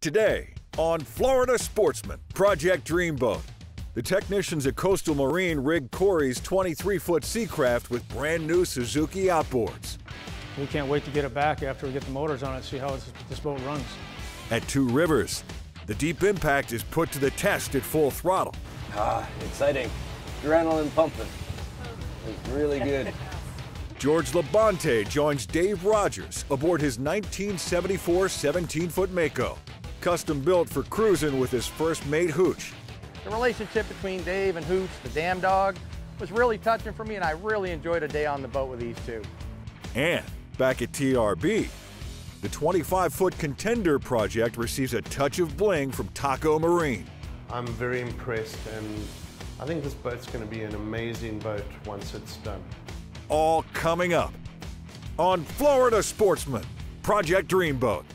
Today on Florida Sportsman, Project Dreamboat. The technicians at Coastal Marine rigged Cory's 23-foot Seacraft with brand new Suzuki outboards. We can't wait to get it back after we get the motors on it and see how this boat runs. At Two Rivers, the Deep Impact is put to the test at full throttle. Exciting. Adrenaline pumping. It's really good. George LaBonte joins Dave Rodgers aboard his 1974 17-foot Mako, custom built for cruising with his first mate Hooch. The relationship between Dave and Hooch, the dam dog, was really touching for me, and I really enjoyed a day on the boat with these two. And back at TRB, the 25-foot Contender project receives a touch of bling from Taco Marine. I'm very impressed, and I think this boat's going to be an amazing boat once it's done. All coming up on Florida Sportsman, Project Dreamboat.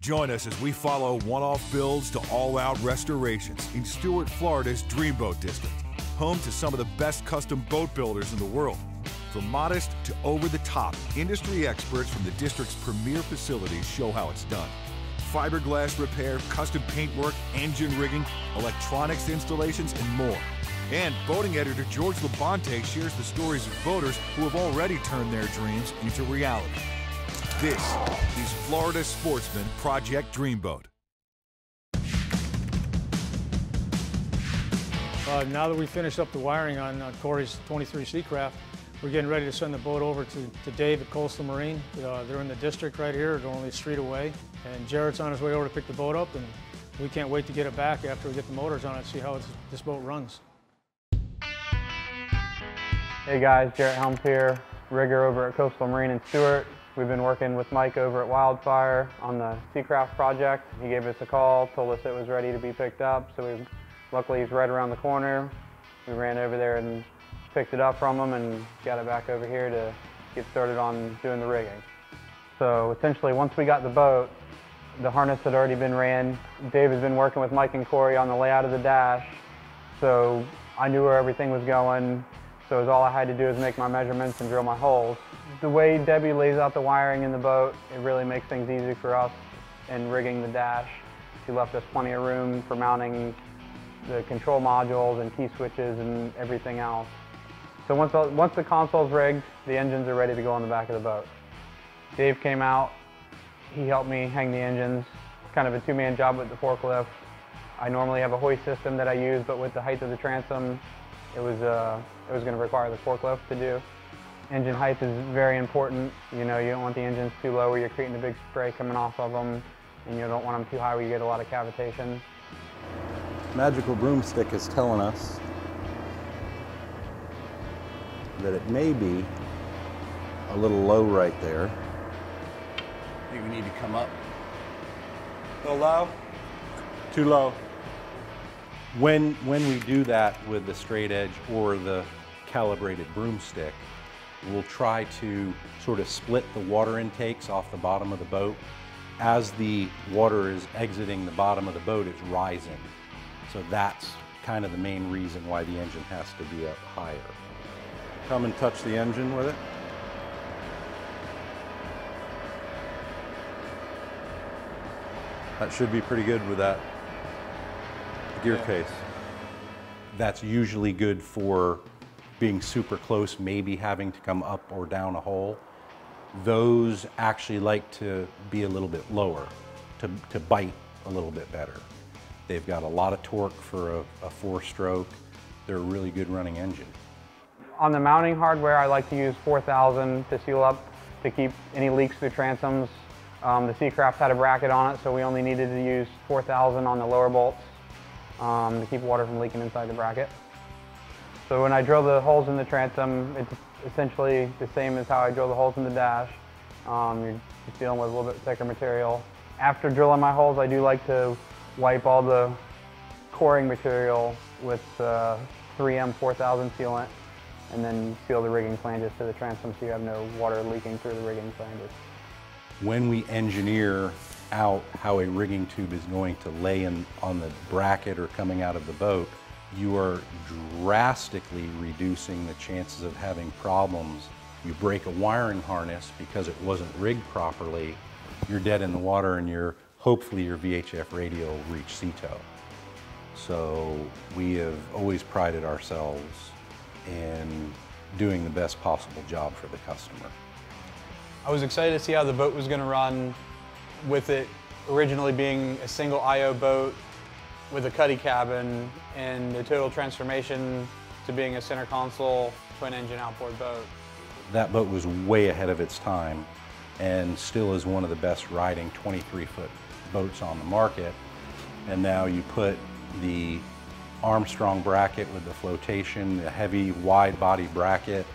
Join us as we follow one-off builds to all-out restorations in Stuart, Florida's Dreamboat District, home to some of the best custom boat builders in the world. From modest to over-the-top, industry experts from the district's premier facilities show how it's done. Fiberglass repair, custom paintwork, engine rigging, electronics installations, and more. And boating editor George LaBonte shares the stories of boaters who have already turned their dreams into reality. This is Florida Sportsman Project Dreamboat. Now that we finished up the wiring on Cory's 23 Seacraft, we're getting ready to send the boat over to Dave at Coastal Marine. They're in the district right here, they're only a street away. And Jarrett's on his way over to pick the boat up, and we can't wait to get it back after we get the motors on it and see how this boat runs. Hey guys, Jarrett Helms here, rigger over at Coastal Marine in Stuart. We've been working with Mike over at Wildfire on the Seacraft project. He gave us a call, told us it was ready to be picked up, so luckily he's right around the corner. We ran over there and picked it up from him and got it back over here to get started on doing the rigging. So essentially, once we got the boat, the harness had already been ran. Dave has been working with Mike and Cory on the layout of the dash, so I knew where everything was going. So all I had to do is make my measurements and drill my holes. The way Debbie lays out the wiring in the boat, it really makes things easy for us in rigging the dash. She left us plenty of room for mounting the control modules and key switches and everything else. So once the console's rigged, the engines are ready to go on the back of the boat. Dave came out, he helped me hang the engines. It's kind of a two-man job with the forklift. I normally have a hoist system that I use, but with the height of the transom, it was going to require the forklift to do. Engine height is very important. You know, you don't want the engines too low where you're creating a big spray coming off of them, and you don't want them too high where you get a lot of cavitation. Magical broomstick is telling us that it may be a little low right there. Maybe we need to come up. A little low? Too low. When we do that with the straight edge or the calibrated broomstick, we'll try to sort of split the water intakes off the bottom of the boat. As the water is exiting the bottom of the boat, it's rising. So that's kind of the main reason why the engine has to be up higher. Come and touch the engine with it. That should be pretty good with that gear case. That's usually good for being super close, maybe having to come up or down a hole. Those actually like to be a little bit lower, to bite a little bit better. They've got a lot of torque for a four-stroke. They're a really good running engine. On the mounting hardware, I like to use 4000 to seal up to keep any leaks through transoms. The Seacraft had a bracket on it, so we only needed to use 4000 on the lower bolts to keep water from leaking inside the bracket. So when I drill the holes in the transom, it's essentially the same as how I drill the holes in the dash. You're just dealing with a little bit thicker material. After drilling my holes, I do like to wipe all the coring material with 3M 4000 sealant and then seal the rigging flanges to the transom so you have no water leaking through the rigging flanges. When we engineer out how a rigging tube is going to lay on the bracket or coming out of the boat, you are drastically reducing the chances of having problems. You break a wiring harness because it wasn't rigged properly, you're dead in the water and you're hopefully your VHF radio will reach sea tow. So we have always prided ourselves in doing the best possible job for the customer. I was excited to see how the boat was going to run, with it originally being a single IO boat with a cuddy cabin, and the total transformation to being a center console twin engine outboard boat. That boat was way ahead of its time and still is one of the best riding 23-foot boats on the market. And now you put the Armstrong bracket with the flotation, the heavy wide body bracket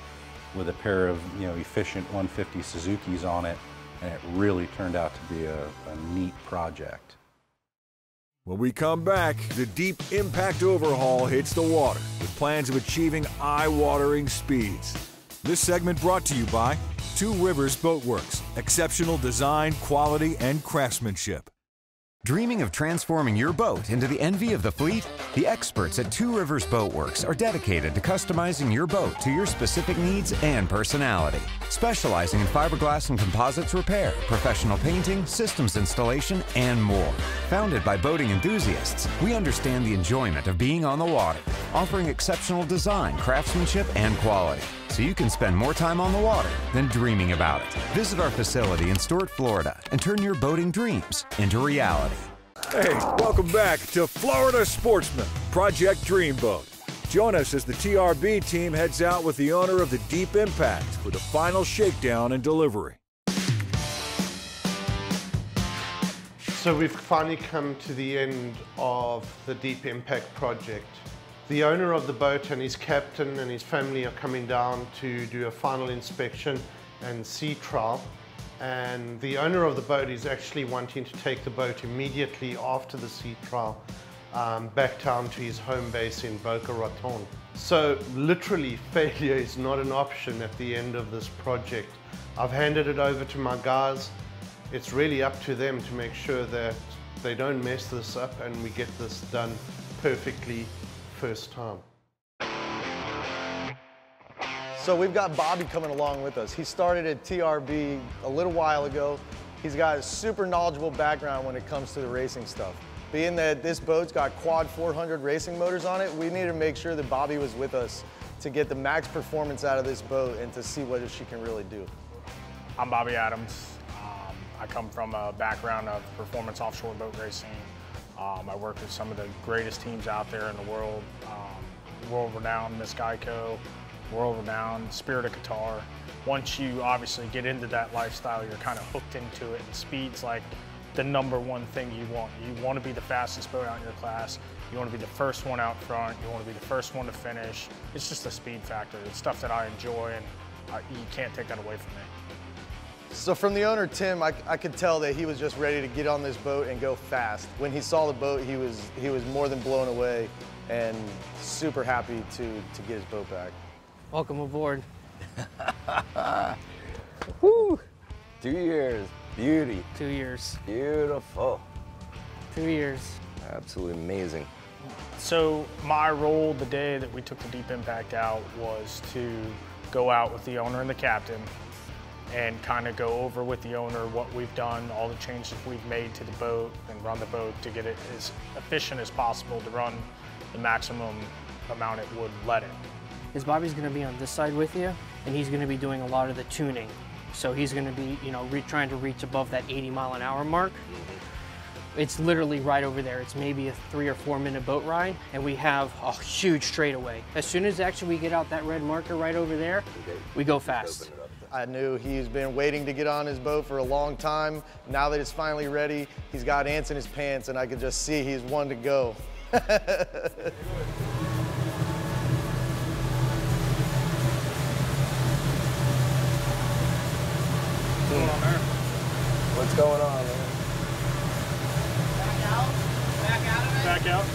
with a pair of efficient 150 Suzukis on it, and it really turned out to be a neat project. When we come back, the deep impact overhaul hits the water with plans of achieving eye-watering speeds. This segment brought to you by Two Rivers Boatworks. Exceptional design, quality, and craftsmanship. Dreaming of transforming your boat into the envy of the fleet? The experts at Two Rivers Boatworks are dedicated to customizing your boat to your specific needs and personality. Specializing in fiberglass and composites repair, professional painting, systems installation, and more. Founded by boating enthusiasts, we understand the enjoyment of being on the water, offering exceptional design, craftsmanship, and quality, so you can spend more time on the water than dreaming about it. Visit our facility in Stuart, Florida, and turn your boating dreams into reality. Hey, welcome back to Florida Sportsman, Project Dreamboat. Join us as the TRB team heads out with the owner of the Deep Impact for the final shakedown and delivery. So we've finally come to the end of the Deep Impact project. The owner of the boat and his captain and his family are coming down to do a final inspection and sea trial. And the owner of the boat is actually wanting to take the boat immediately after the sea trial back down to his home base in Boca Raton. So literally failure is not an option at the end of this project. I've handed it over to my guys. It's really up to them to make sure that they don't mess this up and we get this done perfectly first time. So we've got Bobby coming along with us. He started at TRB a little while ago. He's got a super knowledgeable background when it comes to the racing stuff. Being that this boat's got quad 400 racing motors on it, we needed to make sure that Bobby was with us to get the max performance out of this boat and to see what she can really do. I'm Bobby Adams. I come from a background of performance offshore boat racing. I work with some of the greatest teams out there in the world, world-renowned Miss Geico, world-renowned Spirit of Qatar. Once you obviously get into that lifestyle, you're kind of hooked into it, and speed's like the #1 thing you want. You want to be the fastest boat out in your class. You want to be the first one out front. You want to be the first one to finish. It's just a speed factor. It's stuff that I enjoy, and you can't take that away from me. So from the owner, Tim, I could tell that he was just ready to get on this boat and go fast. When he saw the boat, he was more than blown away and super happy to get his boat back. Welcome aboard. Woo! 2 years, beauty. 2 years. Beautiful. 2 years. Absolutely amazing. So my role the day that we took the Deep Impact out was to go out with the owner and the captain and kind of go over with the owner what we've done, all the changes we've made to the boat, and run the boat to get it as efficient as possible to run the maximum amount it would let it. Because Bobby's going to be on this side with you, and he's going to be doing a lot of the tuning. So he's going to be, trying to reach above that 80-mile-an-hour mark. It's literally right over there. It's maybe a 3 or 4 minute boat ride, and we have a huge straightaway. As soon as actually we get out that red marker right over there, we go fast. I knew he's been waiting to get on his boat for a long time. Now that it's finally ready, he's got ants in his pants, and I could just see he's one to go. What's going on, man? Back out.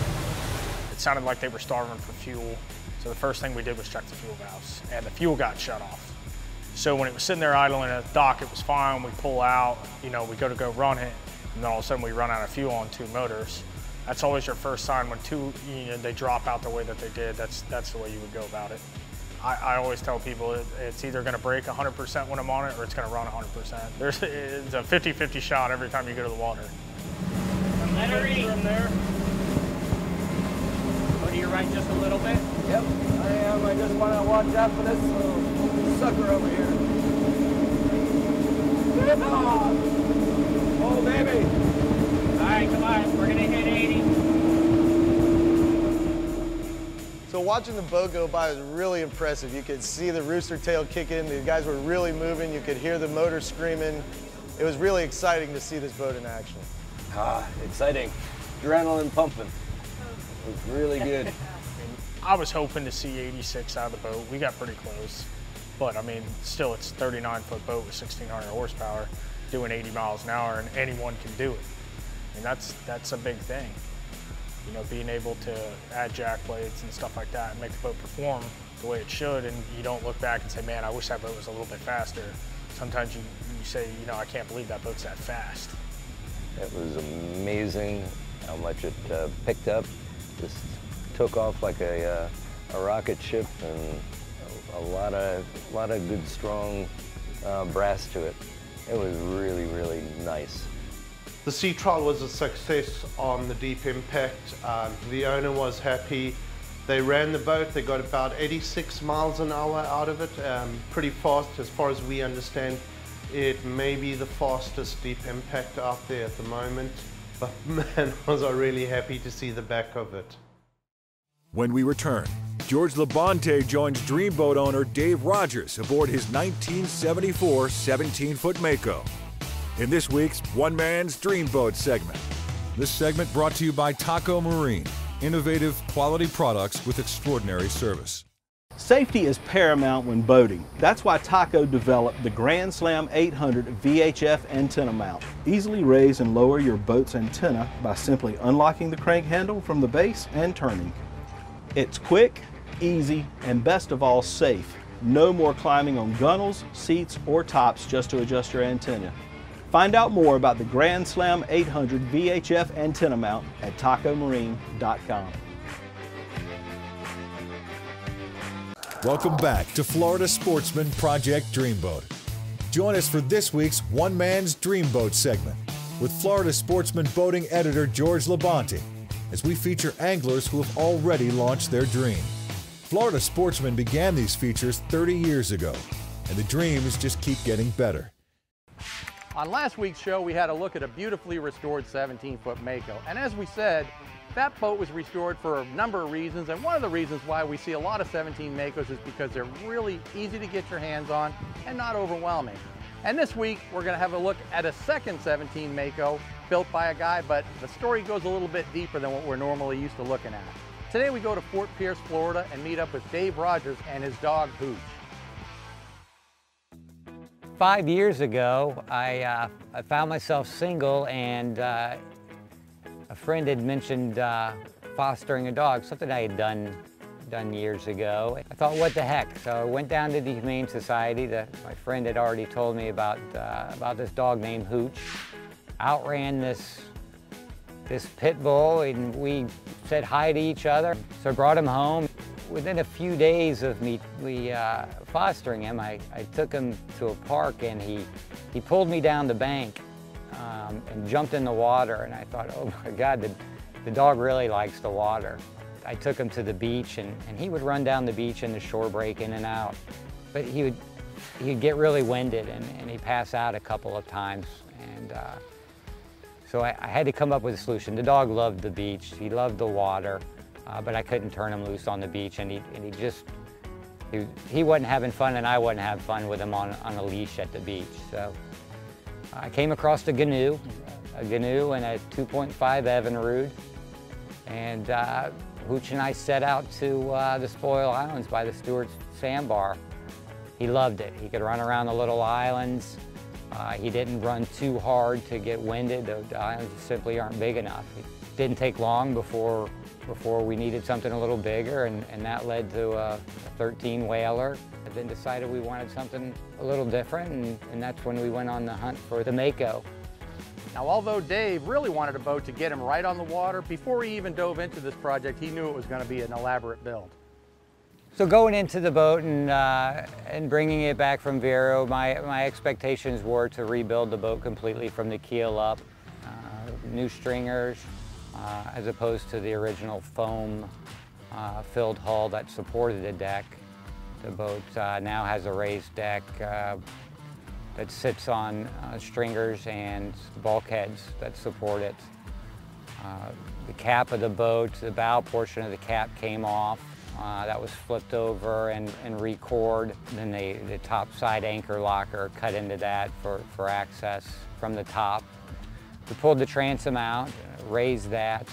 It sounded like they were starving for fuel. So the first thing we did was check the fuel valves, and the fuel got shut off. So when it was sitting there idling at the dock, it was fine. We pull out, we go to go run it, and then all of a sudden we run out of fuel on 2 motors. That's always your first sign when they drop out the way that they did. That's the way you would go about it. I always tell people it's either going to break 100% when I'm on it, or it's going to run 100%. It's a 50-50 shot every time you go to the water. Let her eat. From there. Go to your right just a little bit. Yep, I am. I just want to watch out for this little sucker over here. Oh, baby. All right, come on. We're going to hit 80. So watching the boat go by was really impressive. You could see the rooster tail kick in. The guys were really moving. You could hear the motor screaming. It was really exciting to see this boat in action. Ah, exciting. Adrenaline pumping. It was really good. I was hoping to see 86 out of the boat. We got pretty close. But I mean, still it's a 39-foot boat with 1,600 horsepower doing 80 miles an hour, and anyone can do it. And that's a big thing. You know, being able to add jack blades and stuff like that and make the boat perform the way it should, and you don't look back and say, man, I wish that boat was a little bit faster. Sometimes you say, you know, I can't believe that boat's that fast. It was amazing how much it picked up. Just took off like a rocket ship, and a lot of good, strong brass to it. It was really, really nice. The sea trial was a success on the deep impact. The owner was happy. They ran the boat. They got about 86 miles an hour out of it. Pretty fast as far as we understand. It may be the fastest deep impact out there at the moment. But man, was I really happy to see the back of it. When we return, George LaBonte joins Dreamboat owner Dave Rodgers aboard his 1974 17-foot Mako. In this week's One Man's Dreamboat segment. This segment brought to you by Taco Marine, innovative quality products with extraordinary service. Safety is paramount when boating. That's why Taco developed the Grand Slam 800 VHF antenna mount. Easily raise and lower your boat's antenna by simply unlocking the crank handle from the base and turning. It's quick, easy, and best of all, safe. No more climbing on gunnels, seats, or tops just to adjust your antenna. Find out more about the Grand Slam 800 VHF antenna mount at tacomarine.com. Welcome back to Florida Sportsman Project Dreamboat. Join us for this week's One Man's Dreamboat segment with Florida Sportsman boating editor George LaBonte as we feature anglers who have already launched their dream. Florida Sportsman began these features 30 years ago, and the dreams just keep getting better. On last week's show, we had a look at a beautifully restored 17-foot Mako. And as we said, that boat was restored for a number of reasons. And one of the reasons why we see a lot of 17 Makos is because they're really easy to get your hands on and not overwhelming. And this week, we're going to have a look at a second 17 Mako built by a guy, but the story goes a little bit deeper than what we're normally used to looking at. Today, we go to Fort Pierce, Florida, and meet up with Dave Rodgers and his dog, Hooch. 5 years ago, I found myself single, and a friend had mentioned fostering a dog, something I had done years ago. I thought, what the heck? So I went down to the Humane Society. My friend had already told me about this dog named Hooch. Outran this pit bull, and we said hi to each other. So I brought him home. Within a few days of me fostering him, I took him to a park, and he pulled me down the bank and jumped in the water, and I thought, oh my God, the dog really likes the water. I took him to the beach, and he would run down the beach in the shore break in and out. But he'd get really winded, and he'd pass out a couple of times. And so I had to come up with a solution. The dog loved the beach, he loved the water. But I couldn't turn him loose on the beach, and he wasn't having fun, and I wasn't having fun with him on a leash at the beach. So I came across a canoe and a 2.5 Evinrude, and Hooch and I set out to the Spoil Islands by the Stewart's Sandbar. He loved it. He could run around the little islands. He didn't run too hard to get winded. The islands simply aren't big enough. It didn't take long before we needed something a little bigger, and that led to a 13 whaler. I then decided we wanted something a little different, and that's when we went on the hunt for the Mako. Now, although Dave really wanted a boat to get him right on the water, before he even dove into this project, he knew it was going to be an elaborate build. So going into the boat and bringing it back from Vero, my expectations were to rebuild the boat completely from the keel up. new stringers, as opposed to the original foam filled hull that supported the deck. The boat now has a raised deck that sits on stringers and bulkheads that support it. The cap of the boat, the bow portion of the cap came off. That was flipped over and recored. Then the top side anchor locker cut into that for access from the top. We pulled the transom out, raised that.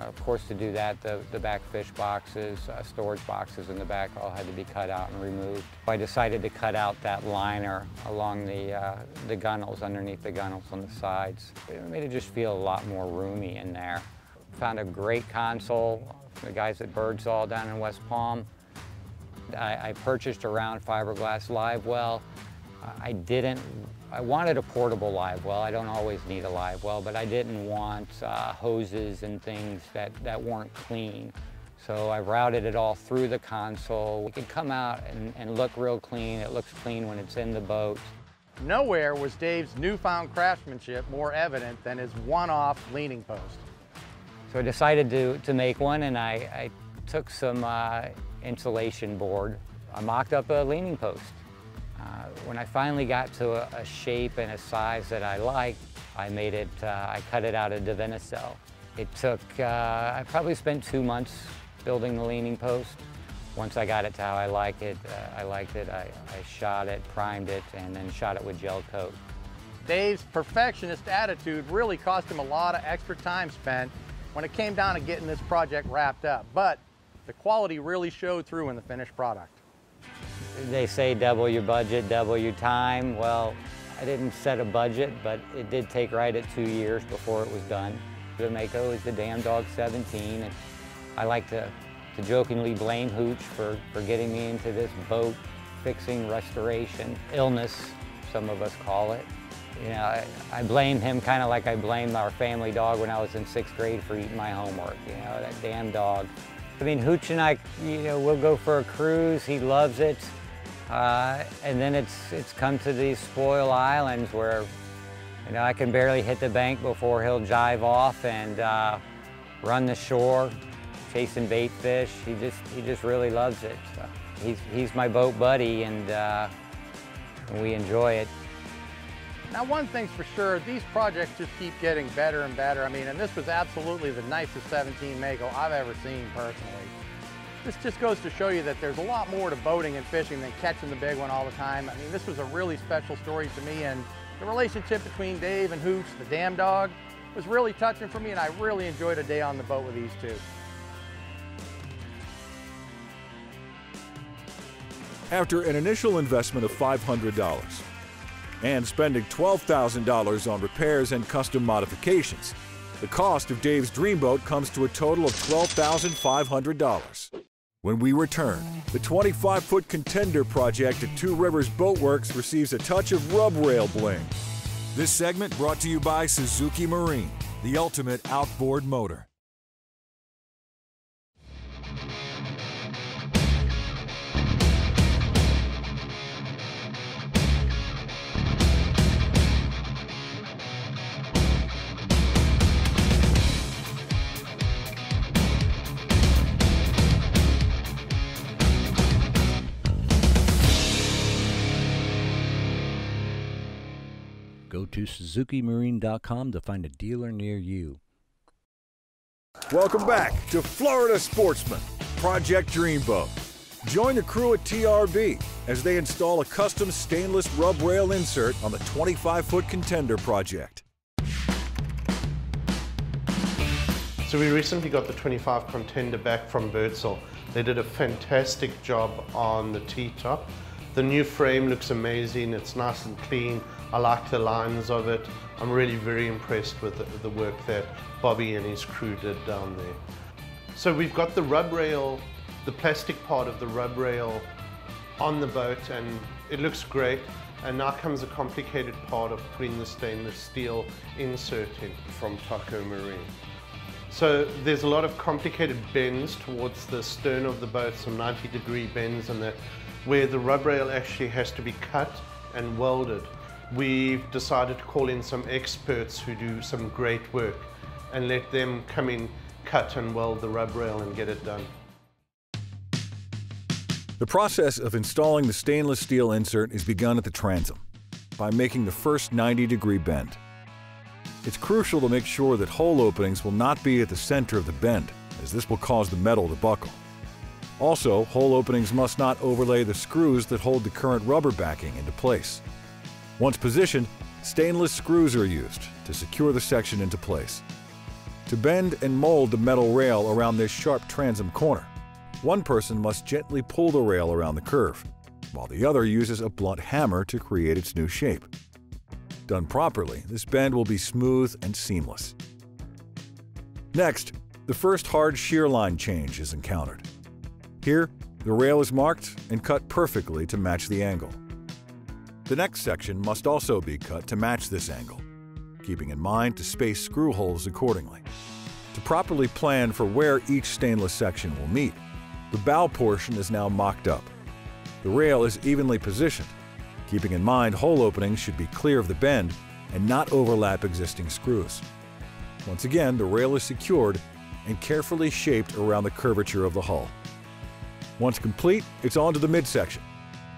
Of course, to do that, the back fish boxes, storage boxes in the back all had to be cut out and removed. I decided to cut out that liner along the gunnels, underneath the gunnels on the sides. It made it just feel a lot more roomy in there. Found a great console from the guys at Birdsall down in West Palm. I purchased a round fiberglass live well. I wanted a portable live well. I don't always need a live well, but I didn't want hoses and things that weren't clean. So I routed it all through the console. It could come out and look real clean. It looks clean when it's in the boat. Nowhere was Dave's newfound craftsmanship more evident than his one-off leaning post. So I decided to make one, and I took some insulation board. I mocked up a leaning post. When I finally got to a shape and a size that I liked, I cut it out of Divinycell. It took, I probably spent 2 months building the leaning post. Once I got it to how I liked it, I shot it, primed it, and then shot it with gel coat. Dave's perfectionist attitude really cost him a lot of extra time spent when it came down to getting this project wrapped up, but the quality really showed through in the finished product. They say double your budget, double your time. Well, I didn't set a budget, but it did take right at 2 years before it was done. The Mako is the Damn Dog 17, and I like to jokingly blame Hooch for getting me into this boat fixing, restoration, illness, some of us call it. You know, I blame him kind of like I blamed our family dog when I was in 6th grade for eating my homework, you know, that damn dog. I mean, Hooch and I, you know, we'll go for a cruise, he loves it. And then it's come to these spoil islands where, you know, I can barely hit the bank before he'll jive off and run the shore, chasing bait fish. He just really loves it. So he's my boat buddy, and we enjoy it. Now, one thing's for sure, these projects just keep getting better and better. I mean, and this was absolutely the nicest 17 Mako I've ever seen personally. This just goes to show you that there's a lot more to boating and fishing than catching the big one all the time. I mean, this was a really special story to me, and the relationship between Dave and Hooch, the Damn Dog, was really touching for me, and I really enjoyed a day on the boat with these two. After an initial investment of $500 and spending $12,000 on repairs and custom modifications, the cost of Dave's Dreamboat comes to a total of $12,500. When we return, the 25-foot Contender project at Two Rivers Boatworks receives a touch of rub rail bling. This segment brought to you by Suzuki Marine, the ultimate outboard motor. Go to SuzukiMarine.com to find a dealer near you. Welcome back to Florida Sportsman, Project Dreamboat. Join the crew at TRB as they install a custom stainless rub rail insert on the 25-foot Contender project. So we recently got the 25 Contender back from Birdsall. They did a fantastic job on the T-top. The new frame looks amazing, it's nice and clean. I like the lines of it. I'm really very impressed with the work that Bobby and his crew did down there. So we've got the rub rail, the plastic part of the rub rail on the boat, and it looks great. And now comes the complicated part of putting the stainless steel insert in from Taco Marine. So there's a lot of complicated bends towards the stern of the boat, some 90-degree bends and that, where the rub rail actually has to be cut and welded We've decided to call in some experts who do some great work and let them come in, cut and weld the rub rail and get it done. The process of installing the stainless steel insert is begun at the transom by making the first 90-degree bend. It's crucial to make sure that hole openings will not be at the center of the bend, as this will cause the metal to buckle. Also, hole openings must not overlay the screws that hold the current rubber backing into place. Once positioned, stainless screws are used to secure the section into place. To bend and mold the metal rail around this sharp transom corner, one person must gently pull the rail around the curve, while the other uses a blunt hammer to create its new shape. Done properly, this bend will be smooth and seamless. Next, the first hard shear line change is encountered. Here, the rail is marked and cut perfectly to match the angle. The next section must also be cut to match this angle, keeping in mind to space screw holes accordingly. To properly plan for where each stainless section will meet, the bow portion is now mocked up. The rail is evenly positioned, keeping in mind hole openings should be clear of the bend and not overlap existing screws. Once again, the rail is secured and carefully shaped around the curvature of the hull. Once complete, it's on to the midsection,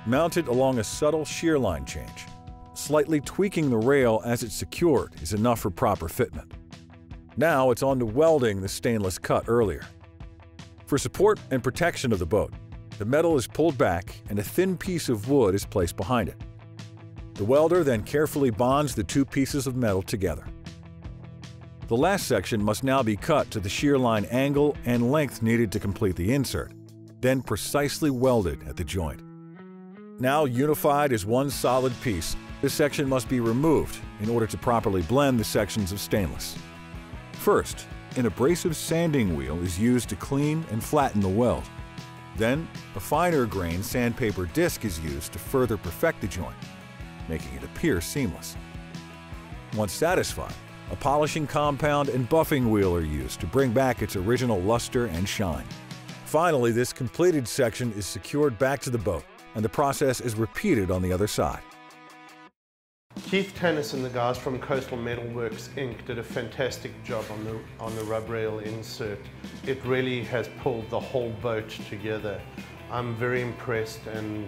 mounted along a subtle shear line change. Slightly tweaking the rail as it's secured is enough for proper fitment. Now it's on to welding the stainless cut earlier. For support and protection of the boat, the metal is pulled back and a thin piece of wood is placed behind it. The welder then carefully bonds the two pieces of metal together. The last section must now be cut to the shear line angle and length needed to complete the insert, then precisely welded at the joint. Now unified as one solid piece, this section must be removed in order to properly blend the sections of stainless. First, an abrasive sanding wheel is used to clean and flatten the weld. Then, a finer grain sandpaper disc is used to further perfect the joint, making it appear seamless. Once satisfied, a polishing compound and buffing wheel are used to bring back its original luster and shine. Finally, this completed section is secured back to the boat, and the process is repeated on the other side. Keith Tannis and the guys from Coastal Metalworks Inc. did a fantastic job on the rub rail insert. It really has pulled the whole boat together. I'm very impressed, and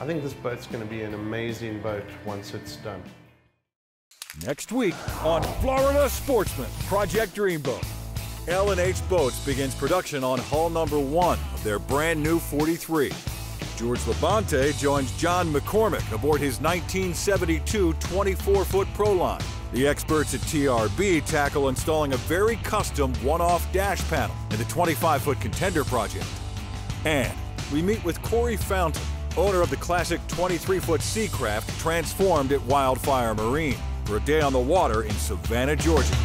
I think this boat's going to be an amazing boat once it's done. Next week on Florida Sportsman Project Dreamboat, L&H Boats begins production on hull number 1 of their brand new 43. George LaBonte joins John McCormick aboard his 1972 24-foot Proline. The experts at TRB tackle installing a very custom one-off dash panel in the 25-foot Contender project. And we meet with Cory Fountain, owner of the classic 23-foot Seacraft transformed at Wildfire Marine, for a day on the water in Savannah, Georgia.